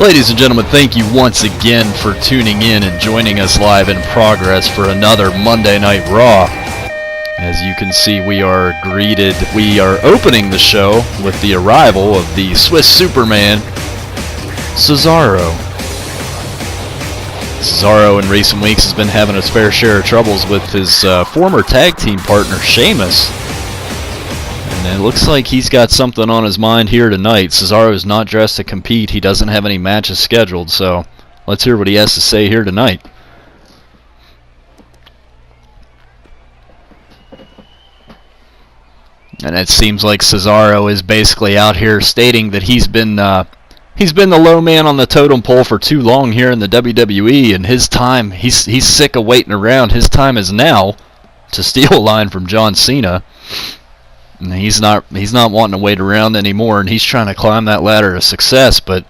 Ladies and gentlemen, thank you once again for tuning in and joining us live in progress for another Monday Night Raw. As you can see, we are opening the show with the arrival of the Swiss Superman, Cesaro. Cesaro in recent weeks has been having his fair share of troubles with his former tag team partner, Sheamus. And it looks like he's got something on his mind here tonight. Cesaro is not dressed to compete. He doesn't have any matches scheduled, so let's hear what he has to say here tonight. And it seems like Cesaro is basically out here stating that he's been the low man on the totem pole for too long here in the WWE, and his time, he's sick of waiting around. His time is now, to steal a line from John Cena. And he's not wanting to wait around anymore, and he's trying to climb that ladder of success, but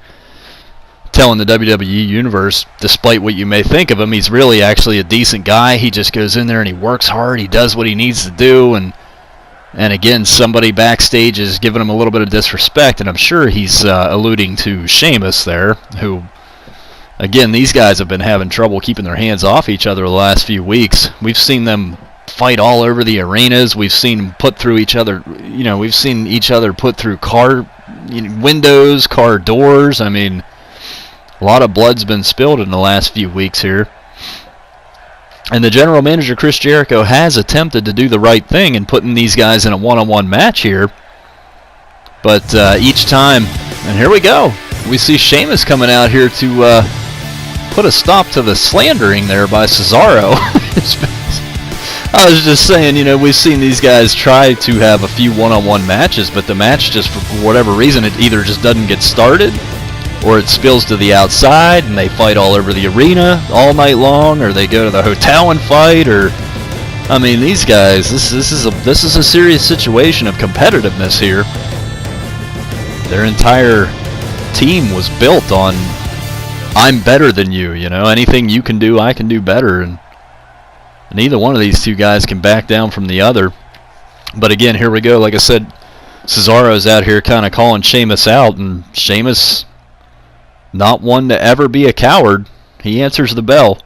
telling the WWE Universe, despite what you may think of him, he's really actually a decent guy. He just goes in there and he works hard, he does what he needs to do, and again, somebody backstage is giving him a little bit of disrespect, and I'm sure he's alluding to Sheamus there, who, again, these guys have been having trouble keeping their hands off each other the last few weeks. We've seen them fight all over the arenas. We've seen them put through each other. We've seen each other put through car windows, car doors. I mean, a lot of blood's been spilled in the last few weeks here. And the general manager, Chris Jericho, has attempted to do the right thing in putting these guys in a one-on-one match here. But each time, and here we go. We see Sheamus coming out here to put a stop to the slandering there by Cesaro. I was just saying, we've seen these guys try to have a few one-on-one matches, but the match just, for whatever reason, it either just doesn't get started, or it spills to the outside, and they fight all over the arena all night long, or they go to the hotel and fight, or, I mean, these guys, this is a serious situation of competitiveness here. Their entire team was built on, I'm better than you, anything you can do, I can do better, and neither one of these two guys can back down from the other. But again, here we go. Like I said, Cesaro's out here kind of calling Sheamus out, and Sheamus, not one to ever be a coward. He answers the bell.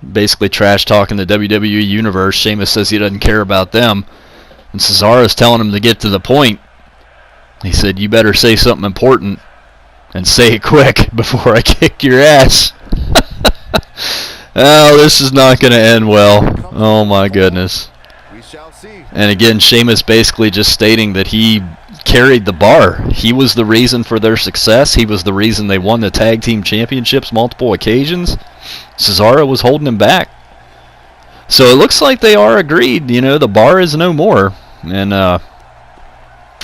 Basically trash talking the WWE Universe. Sheamus says he doesn't care about them, and Cesaro's telling him to get to the point. He said, you better say something important, and say it quick before I kick your ass. Oh, this is not going to end well. Oh, my goodness. And again, Sheamus basically just stating that he carried the bar. He was the reason for their success. He was the reason they won the tag team championships multiple occasions. Cesaro was holding him back. So it looks like they are agreed. The bar is no more. And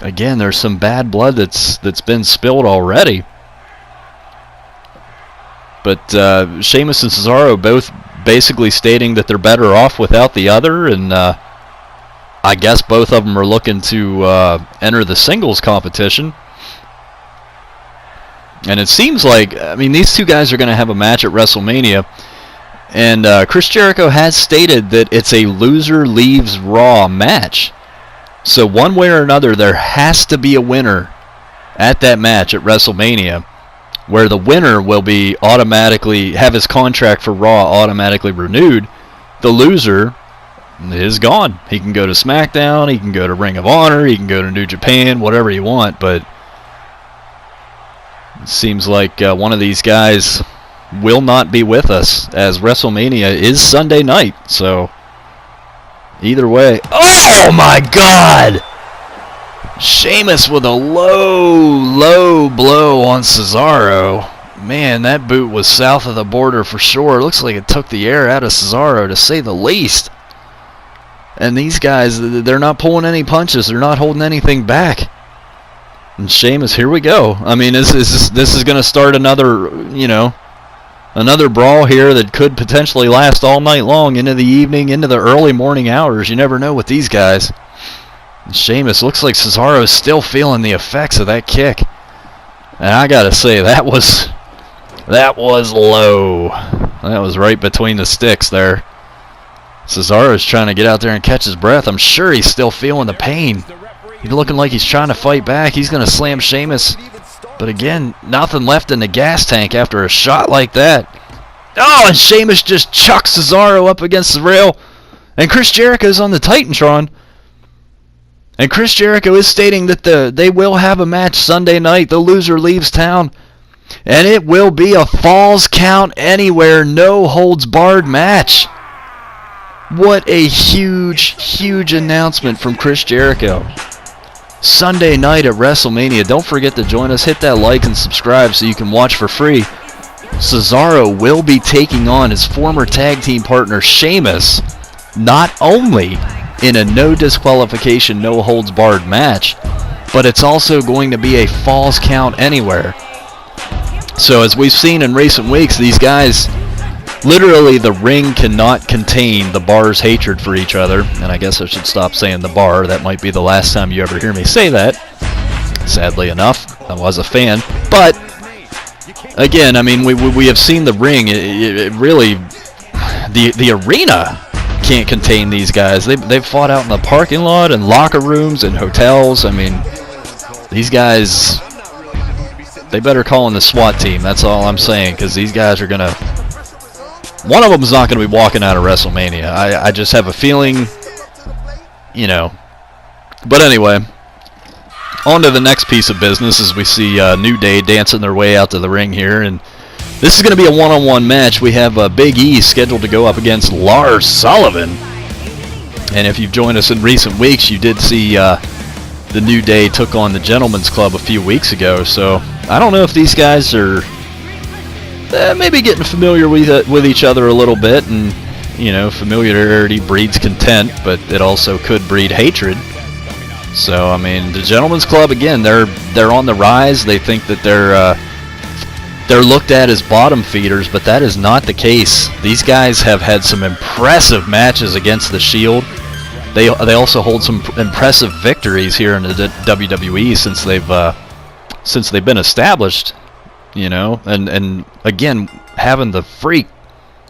again, there's some bad blood that's been spilled already. But Sheamus and Cesaro both basically stating that they're better off without the other, and I guess both of them are looking to enter the singles competition. And it seems like, these two guys are going to have a match at WrestleMania, and Chris Jericho has stated that it's a loser leaves Raw match. So one way or another, there has to be a winner at that match at WrestleMania, where the winner will be automatically have his contract for Raw automatically renewed. The loser is gone. He can go to SmackDown, he can go to Ring of Honor, he can go to New Japan, whatever you want, but it seems like one of these guys will not be with us, as WrestleMania is Sunday night, so either way. Oh my God! Sheamus with a low blow on Cesaro. Man, that boot was south of the border for sure. It looks like it took the air out of Cesaro, to say the least. And these guys, they're not pulling any punches. They're not holding anything back. And Sheamus, here we go. This is going to start another, another brawl here that could potentially last all night long, into the evening, into the early morning hours. You never know with these guys. Sheamus, looks like Cesaro is still feeling the effects of that kick. And I gotta say, that was low. That was right between the sticks there. Cesaro's trying to get out there and catch his breath. I'm sure he's still feeling the pain. He's looking like he's trying to fight back. He's going to slam Sheamus But again, nothing left in the gas tank after a shot like that. Oh, and Sheamus just chucks Cesaro up against the rail. And Chris Jericho's on the Titantron. And Chris Jericho is stating that they will have a match Sunday night. The loser leaves town. And it will be a Falls Count Anywhere, no holds barred match. What a huge, huge announcement from Chris Jericho. Sunday night at WrestleMania. Don't forget to join us. Hit that like and subscribe so you can watch for free. Cesaro will be taking on his former tag team partner Sheamus, not only in a no disqualification, no holds barred match, but it's also going to be a Falls Count Anywhere. So as we've seen in recent weeks, these guys, literally the ring cannot contain the bar's hatred for each other. And I guess I should stop saying the bar. That might be the last time you ever hear me say that. Sadly enough, I was a fan. But again, I mean, we have seen the ring. It really, the arena can't contain these guys. They've fought out in the parking lot and locker rooms and hotels. I mean, these guys, they better call in the SWAT team. That's all I'm saying, because these guys are going to... One of them is not going to be walking out of WrestleMania. I just have a feeling, you know. But anyway, on to the next piece of business as we see New Day dancing their way out to the ring here. And this is going to be a one-on-one match. We have Big E scheduled to go up against Lars Sullivan. And if you've joined us in recent weeks, you did see the New Day took on the Gentleman's Club a few weeks ago. So I don't know if these guys are maybe getting familiar with each other a little bit. And, you know, familiarity breeds contempt, but it also could breed hatred. So, I mean, the Gentleman's Club, again, they're on the rise. They think that they're looked at as bottom feeders, but that is not the case. These guys have had some impressive matches against the Shield. They also hold some impressive victories here in the WWE since they've been established, you know. And again, having the Freak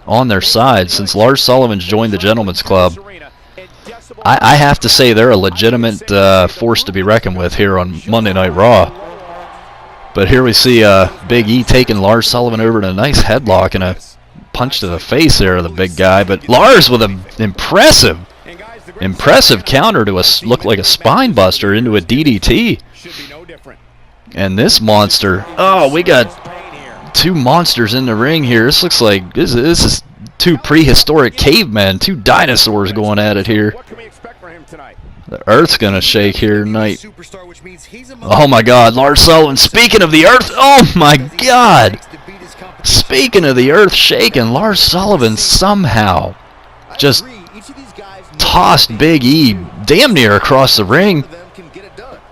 on their side since Lars Sullivan's joined the Gentleman's Club, I have to say they're a legitimate force to be reckoned with here on Monday Night Raw. But here we see Big E taking Lars Sullivan over to a nice headlock and a punch to the face there of the big guy. But Lars with an impressive counter to look like a spine buster into a DDT. And this monster, oh, we got two monsters in the ring here. This looks like this is two prehistoric cavemen, two dinosaurs going at it here. The Earth's going to shake here tonight. Oh my God, Lars Sullivan, speaking of the Earth, oh my God. Speaking of the Earth shaking, Lars Sullivan somehow just tossed Big E damn near across the ring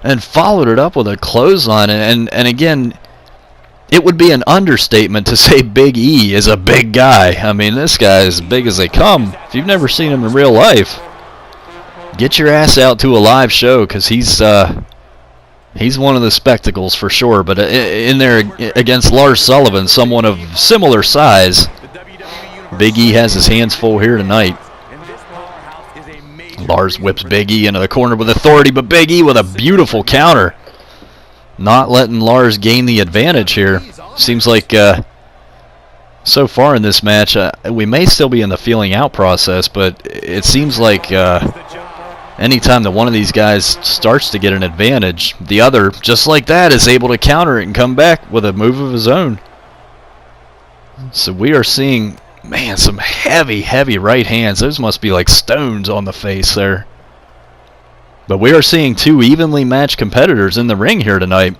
and followed it up with a clothesline. And again, it would be an understatement to say Big E is a big guy. I mean, this guy is as big as they come. If you've never seen him in real life, get your ass out to a live show, because he's one of the spectacles for sure. But in there against Lars Sullivan, someone of similar size, Big E has his hands full here tonight. Lars whips Big E into the corner with authority, but Big E with a beautiful counter, not letting Lars gain the advantage here. Seems like so far in this match, we may still be in the feeling out process, but it seems like anytime that one of these guys starts to get an advantage, the other, just like that, is able to counter it and come back with a move of his own. So we are seeing, man, some heavy, heavy right hands. Those must be like stones on the face there. But we are seeing two evenly matched competitors in the ring here tonight.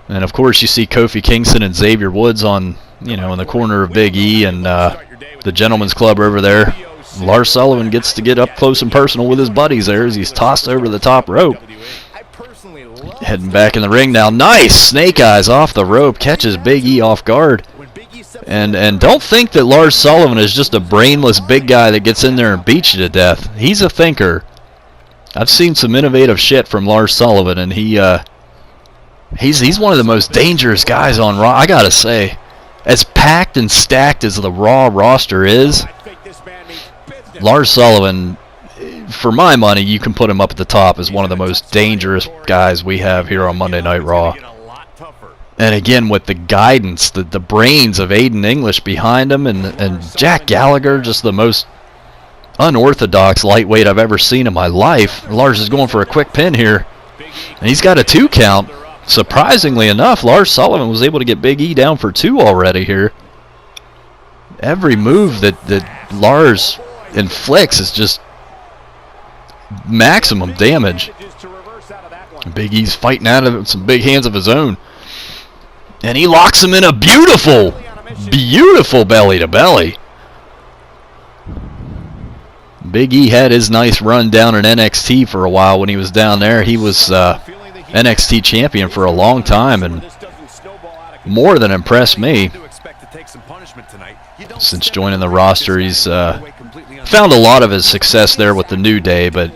And of course you see Kofi Kingston and Xavier Woods on, you know, in the corner of Big E, and the Gentleman's Club over there. Lars Sullivan gets to get up close and personal with his buddies there as he's tossed over the top rope. Heading back in the ring now. Nice snake eyes off the rope. Catches Big E off guard. And don't think that Lars Sullivan is just a brainless big guy that gets in there and beats you to death. He's a thinker. I've seen some innovative shit from Lars Sullivan, and he's one of the most dangerous guys on Raw. I gotta say, as packed and stacked as the Raw roster is, Lars Sullivan, for my money, you can put him up at the top as one of the most dangerous guys we have here on Monday Night Raw. And again, with the guidance, the brains of Aiden English behind him, and Jack Gallagher, just the most unorthodox lightweight I've ever seen in my life. Lars is going for a quick pin here, and he's got a 2 count. Surprisingly enough, Lars Sullivan was able to get Big E down for 2 already here. Every move that Lars inflicts is just maximum damage. Big E's fighting out of it with some big hands of his own. And he locks him in a beautiful, beautiful belly-to-belly. Big E had his nice run down in NXT for a while when he was down there. He was NXT champion for a long time and more than impressed me. Since joining the roster, he's found a lot of his success there with the New Day, but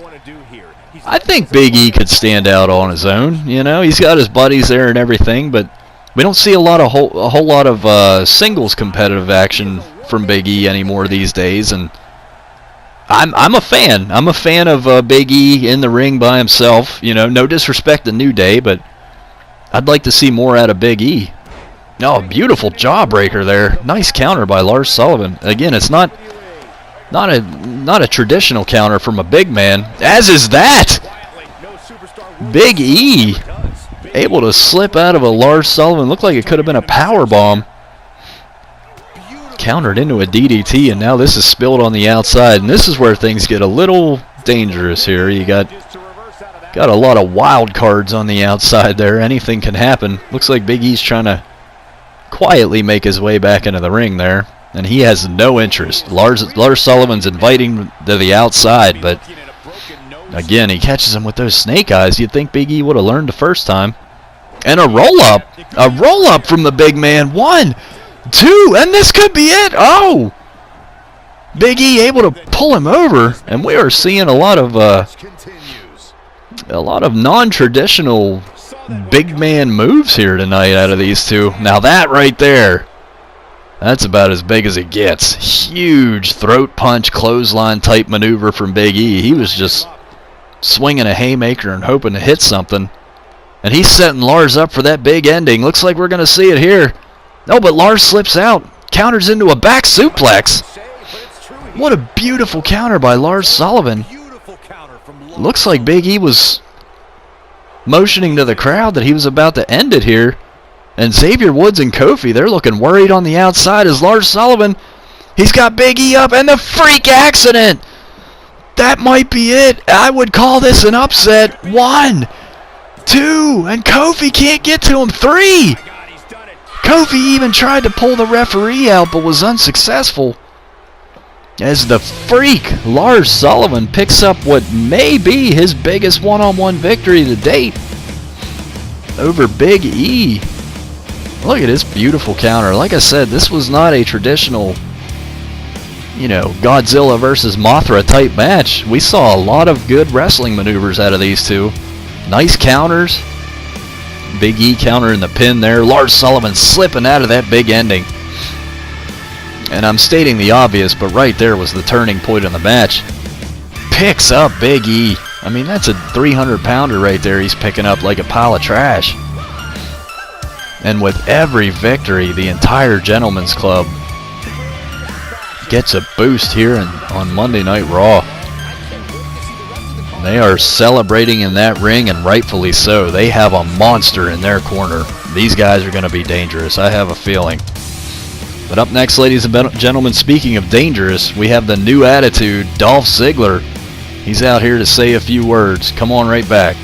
I think Big E could stand out on his own. You know, he's got his buddies there and everything, but we don't see a whole lot of singles competitive action from Big E anymore these days, and I'm a fan. I'm a fan of Big E in the ring by himself. You know, no disrespect to New Day, but I'd like to see more out of Big E. Oh, beautiful jawbreaker there. Nice counter by Lars Sullivan. Again, it's not a traditional counter from a big man, as is that. Big E able to slip out of a Lars Sullivan. Looked like it could have been a power bomb. Countered into a DDT, and now this is spilled on the outside, and this is where things get a little dangerous here. You got a lot of wild cards on the outside there. Anything can happen. Looks like Big E's trying to quietly make his way back into the ring there, and he has no interest. Lars Sullivan's inviting to the outside, but again, he catches him with those snake eyes. You'd think Big E would have learned the first time. And a roll-up from the big man. 1, 2, and this could be it. Oh! Big E able to pull him over, and we are seeing a lot of non-traditional big man moves here tonight out of these two. Now that right there, that's about as big as it gets. Huge throat punch, clothesline type maneuver from Big E. He was just swinging a haymaker and hoping to hit something. And he's setting Lars up for that big ending. Looks like we're going to see it here. No, but Lars slips out. Counters into a back suplex. What a beautiful counter by Lars Sullivan. Looks like Big E was motioning to the crowd that he was about to end it here. And Xavier Woods and Kofi, they're looking worried on the outside as Lars Sullivan, he's got Big E up, and the freak accident. That might be it. I would call this an upset. 1, 2, and Kofi can't get to him. 3. Kofi even tried to pull the referee out but was unsuccessful. As the freak, Lars Sullivan, picks up what may be his biggest one-on-one victory to date over Big E. Look at this beautiful counter. Like I said, this was not a traditional, you know, Godzilla versus Mothra type match. We saw a lot of good wrestling maneuvers out of these two. Nice counters. Big E countering the pin there. Lars Sullivan slipping out of that big ending. And I'm stating the obvious, but right there was the turning point in the match. Picks up Big E. I mean, that's a 300-pounder right there he's picking up like a pile of trash. And with every victory, the entire Gentleman's Club gets a boost here on Monday Night Raw. They are celebrating in that ring, and rightfully so. They have a monster in their corner. These guys are going to be dangerous, I have a feeling. But up next, ladies and gentlemen, speaking of dangerous, we have the new attitude, Dolph Ziggler. He's out here to say a few words. Come on right back.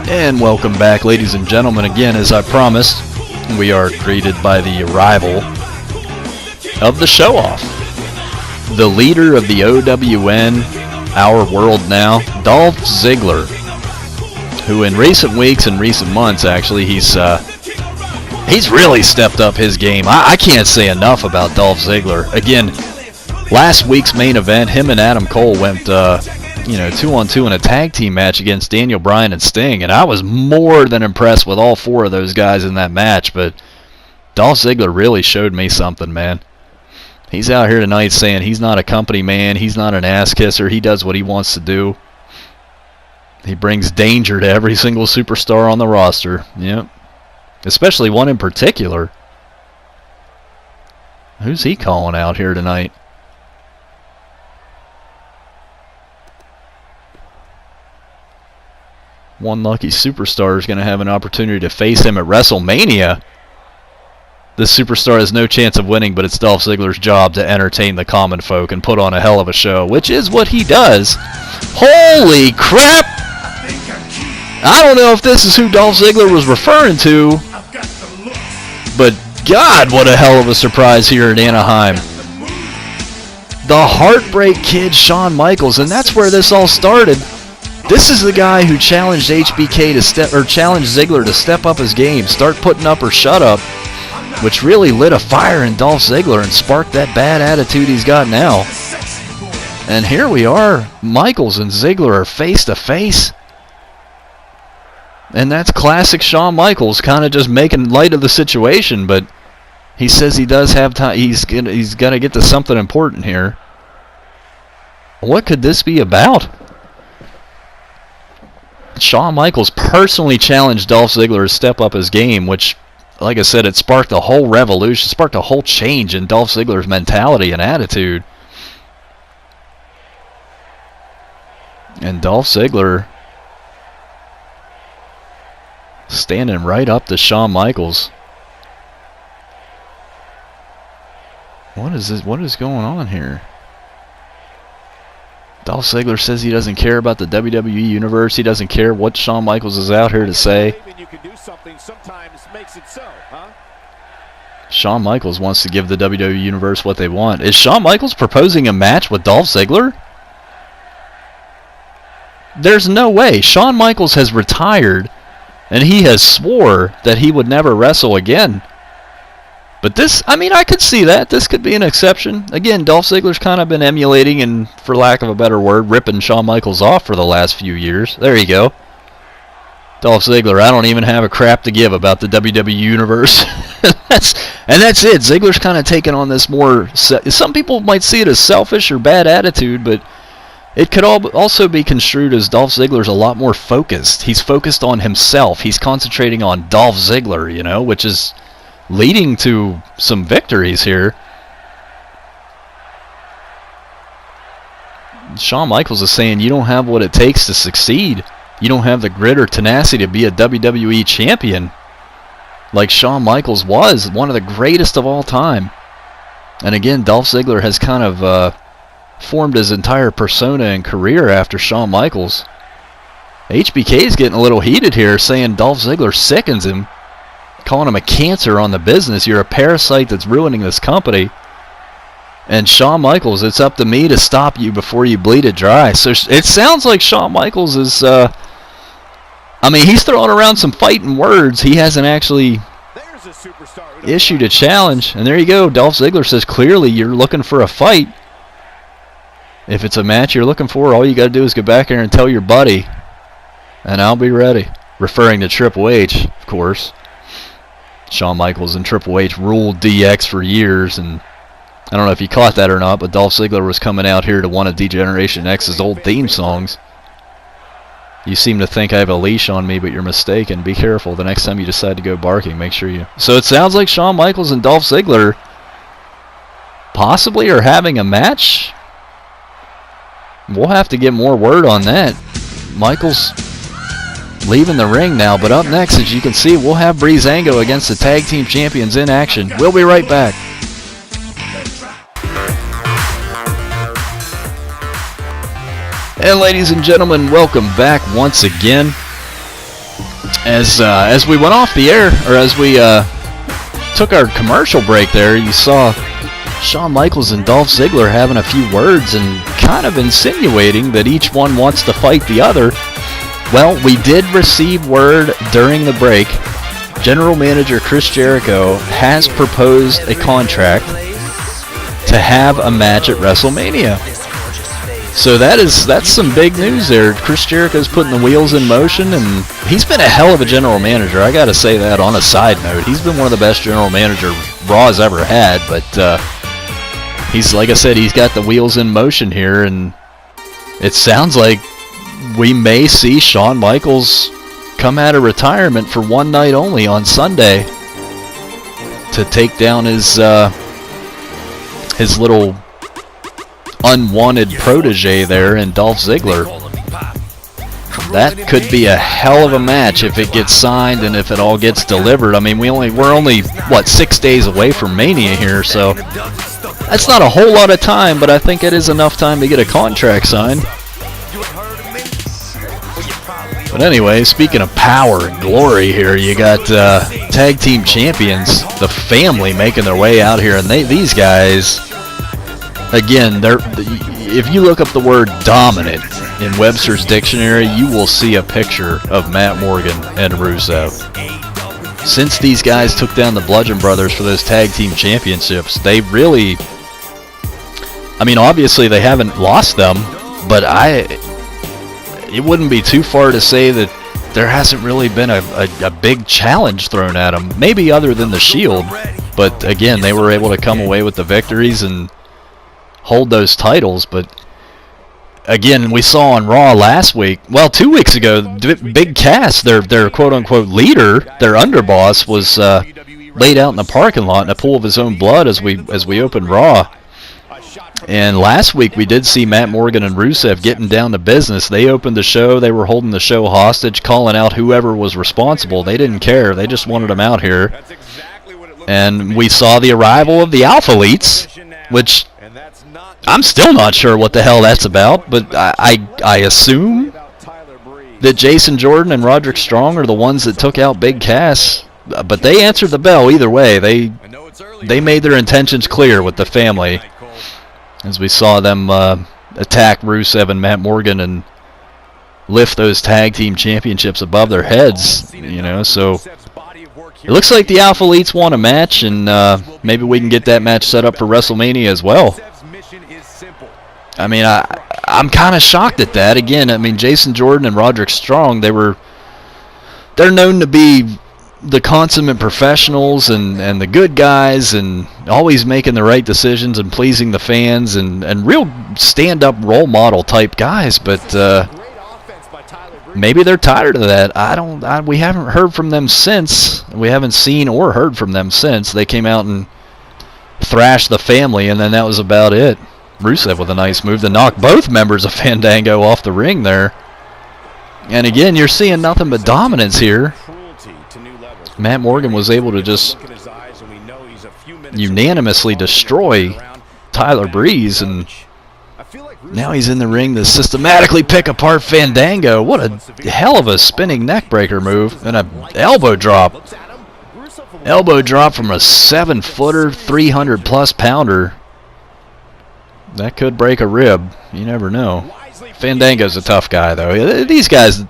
And welcome back, ladies and gentlemen. Again, as I promised, we are greeted by the arrival of the show-off. The leader of the OWN, Our World Now, Dolph Ziggler, who in recent weeks and recent months, actually, he's really stepped up his game. I can't say enough about Dolph Ziggler. Again, last week's main event, him and Adam Cole went 2-on-2 in a tag team match against Daniel Bryan and Sting, and I was more than impressed with all 4 of those guys in that match. But Dolph Ziggler really showed me something, man. He's out here tonight saying he's not a company man, he's not an ass kisser, he does what he wants to do. He brings danger to every single superstar on the roster. Yep. Especially one in particular. Who's he calling out here tonight? One lucky superstar is going to have an opportunity to face him at WrestleMania. This superstar has no chance of winning, but it's Dolph Ziggler's job to entertain the common folk and put on a hell of a show, which is what he does. Holy crap! I don't know if this is who Dolph Ziggler was referring to, but God, what a hell of a surprise here at Anaheim. The Heartbreak Kid, Shawn Michaels, and that's where this all started. This is the guy who challenged HBK to challenged Ziggler to step up his game, start putting up or shut up, which really lit a fire in Dolph Ziggler and sparked that bad attitude he's got now. And here we are, Michaels and Ziggler are face to face. And that's classic Shawn Michaels, kind of just making light of the situation, but he says he does have time. He's gonna get to something important here. What could this be about? Shawn Michaels personally challenged Dolph Ziggler to step up his game, which, like I said, it sparked a whole revolution, sparked a whole change in Dolph Ziggler's mentality and attitude. And Dolph Ziggler standing right up to Shawn Michaels. What is this? What is going on here? Dolph Ziggler says he doesn't care about the WWE Universe. He doesn't care what Shawn Michaels is out here to say. Shawn Michaels wants to give the WWE Universe what they want. Is Shawn Michaels proposing a match with Dolph Ziggler? There's no way. Shawn Michaels has retired, and he has swore that he would never wrestle again. But this, I mean, I could see that. This could be an exception. Again, Dolph Ziggler's kind of been emulating and, for lack of a better word, ripping Shawn Michaels off for the last few years. There you go. Dolph Ziggler, I don't even have a crap to give about the WWE Universe. that's it. Ziggler's kind of taken on this more, some people might see it as selfish or bad attitude, but it could also be construed as Dolph Ziggler's a lot more focused. He's focused on himself. He's concentrating on Dolph Ziggler, you know, which is leading to some victories here. Shawn Michaels is saying you don't have what it takes to succeed. You don't have the grit or tenacity to be a WWE champion like Shawn Michaels was, one of the greatest of all time. And again, Dolph Ziggler has kind of formed his entire persona and career after Shawn Michaels. HBK is getting a little heated here, saying Dolph Ziggler sickens him, calling him a cancer on the business. You're a parasite that's ruining this company. And Shawn Michaels, it's up to me to stop you before you bleed it dry. So it sounds like Shawn Michaels is, I mean, he's throwing around some fighting words. He hasn't actually issued a challenge. And there you go. Dolph Ziggler says clearly you're looking for a fight. If it's a match you're looking for, all you got to do is get back there and tell your buddy, and I'll be ready. Referring to Triple H, of course. Shawn Michaels and Triple H ruled DX for years, and I don't know if you caught that or not, but Dolph Ziggler was coming out here to one of D-Generation X's old theme songs. You seem to think I have a leash on me, but you're mistaken. Be careful. The next time you decide to go barking, make sure you... So it sounds like Shawn Michaels and Dolph Ziggler possibly are having a match. We'll have to get more word on that. Michaels leaving the ring now, but up next, as you can see, we'll have Breezango against the Tag Team Champions in action. We'll be right back. And ladies and gentlemen, welcome back once again. As we went off the air, or as we took our commercial break there, you saw Shawn Michaels and Dolph Ziggler having a few words and kind of insinuating that each one wants to fight the other. Well, we did receive word during the break. General Manager Chris Jericho has proposed a contract to have a match at WrestleMania. So that's some big news there. Chris Jericho's putting the wheels in motion, and he's been a hell of a general manager. I got to say that on a side note. He's been one of the best general managers Raw's ever had, but he's, like I said, he's got the wheels in motion here, and it sounds like we may see Shawn Michaels come out of retirement for one night only on Sunday to take down his little unwanted protege there in Dolph Ziggler. That could be a hell of a match if it gets signed and if it all gets delivered. I mean, we're only what, 6 days away from Mania here, so that's not a whole lot of time, but I think it is enough time to get a contract signed. But anyway, speaking of power and glory here, you got tag team champions, the family, making their way out here, and these guys, again, if you look up the word dominant in Webster's dictionary, you will see a picture of Matt Morgan and Rusev. Since these guys took down the Bludgeon Brothers for those tag team championships, they really, I mean, obviously they haven't lost them, but it wouldn't be too far to say that there hasn't really been a big challenge thrown at them, maybe other than the Shield, but again, they were able to come away with the victories and hold those titles. But again, we saw on Raw last week, well, 2 weeks ago, Big Cass, their quote-unquote leader, their underboss, was laid out in the parking lot in a pool of his own blood as we opened Raw. And last week we did see Matt Morgan and Rusev getting down to business. They opened the show. They were holding the show hostage, calling out whoever was responsible. They didn't care. They just wanted them out here. And we saw the arrival of the Alpha Elites, which I'm still not sure what the hell that's about, but I assume that Jason Jordan and Roderick Strong are the ones that took out Big Cass. But they answered the bell either way. They made their intentions clear with the family, as we saw them attack Rusev and Matt Morgan and lift those tag team championships above their heads, you know. So it looks like the Alpha Elites want a match, and maybe we can get that match set up for WrestleMania as well. I mean, I'm kind of shocked at that. Again, I mean, Jason Jordan and Roderick Strong, they're known to be the consummate professionals and the good guys and always making the right decisions and pleasing the fans and real stand-up role model type guys, but maybe they're tired of that. We haven't heard from them since. We haven't seen or heard from them since. They came out and thrashed the family, and then that was about it. Rusev with a nice move to knock both members of Fandango off the ring there. And again, you're seeing nothing but dominance here. Matt Morgan was able to just unanimously destroy Tyler Breeze, and now he's in the ring to systematically pick apart Fandango. What a hell of a spinning neckbreaker move, and a elbow drop. Elbow drop from a 7-footer, 300-plus pounder. That could break a rib. You never know. Fandango's a tough guy, though. These guys,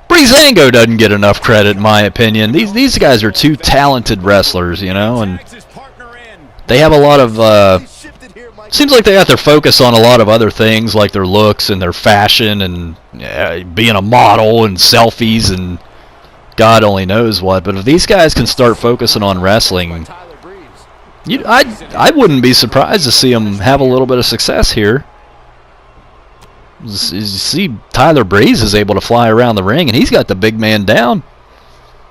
Breezango doesn't get enough credit, in my opinion. These guys are two talented wrestlers, you know, and they have a lot of, seems like they got their focus on a lot of other things, like their looks and their fashion and being a model and selfies and God only knows what. But if these guys can start focusing on wrestling, I wouldn't be surprised to see them have a little bit of success here. You see Tyler Breeze is able to fly around the ring, and he's got the big man down.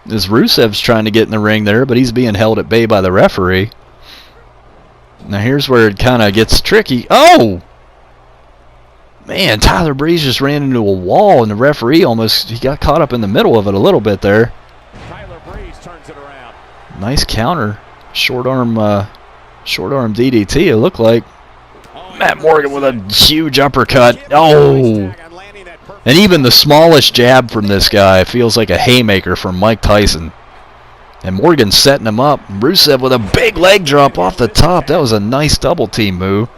As Rusev's trying to get in the ring there, but he's being held at bay by the referee. Now here's where it kind of gets tricky. Oh! Man, Tyler Breeze just ran into a wall, and the referee he got caught up in the middle of it a little bit there. Tyler Breeze turns it around. Nice counter. Short arm DDT, it looked like. Matt Morgan with a huge uppercut. Oh! And even the smallest jab from this guy feels like a haymaker from Mike Tyson. And Morgan setting him up. Rusev with a big leg drop off the top. That was a nice double team move.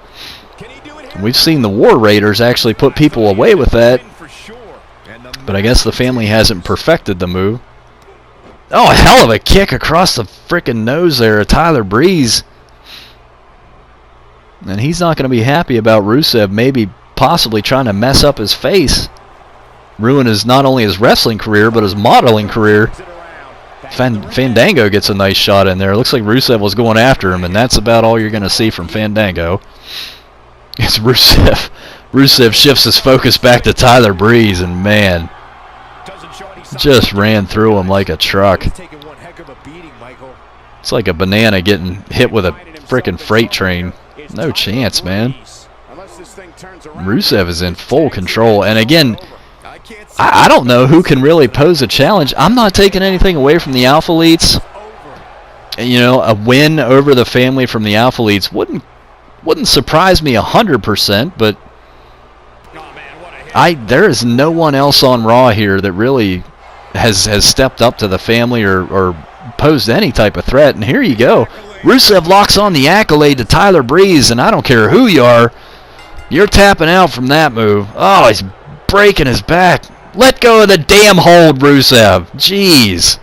And we've seen the War Raiders actually put people away with that. But I guess the family hasn't perfected the move. Oh, a hell of a kick across the frickin' nose there of Tyler Breeze. And he's not going to be happy about Rusev maybe possibly trying to mess up his face. Ruin not only his wrestling career, but his modeling career. Fandango gets a nice shot in there. It looks like Rusev was going after him, and that's about all you're going to see from Fandango. It's Rusev Rusev shifts his focus back to Tyler Breeze, and man, just ran through him like a truck. It's like a banana getting hit with a frickin' freight train. No chance, man. Rusev is in full control, and again, I don't know who can really pose a challenge. I'm not taking anything away from the Alpha Elites. You know, a win over the family from the Alpha Elites wouldn't surprise me 100%, but there is no one else on Raw here that really has stepped up to the family or posed any type of threat. And here you go. Rusev locks on the accolade to Tyler Breeze, and I don't care who you are, you're tapping out from that move. Oh, he's breaking his back. Let go of the damn hold, Rusev. Jeez.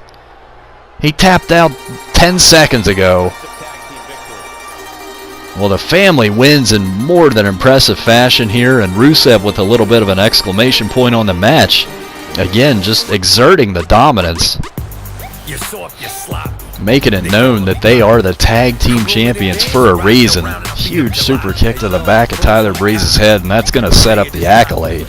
He tapped out 10 seconds ago. Well, the family wins in more than impressive fashion here, and Rusev with a little bit of an exclamation point on the match. Again, just exerting the dominance. Making it known that they are the tag team champions for a reason. Huge super kick to the back of Tyler Breeze's head, and that's going to set up the accolade.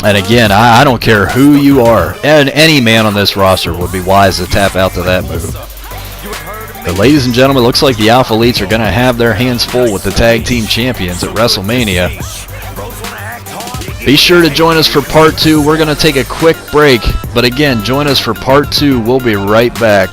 And again, I don't care who you are, and any man on this roster would be wise to tap out to that move. But ladies and gentlemen, it looks like the Alpha Elites are going to have their hands full with the tag team champions at WrestleMania. Be sure to join us for part 2. We're going to take a quick break, but again, join us for part 2. We'll be right back.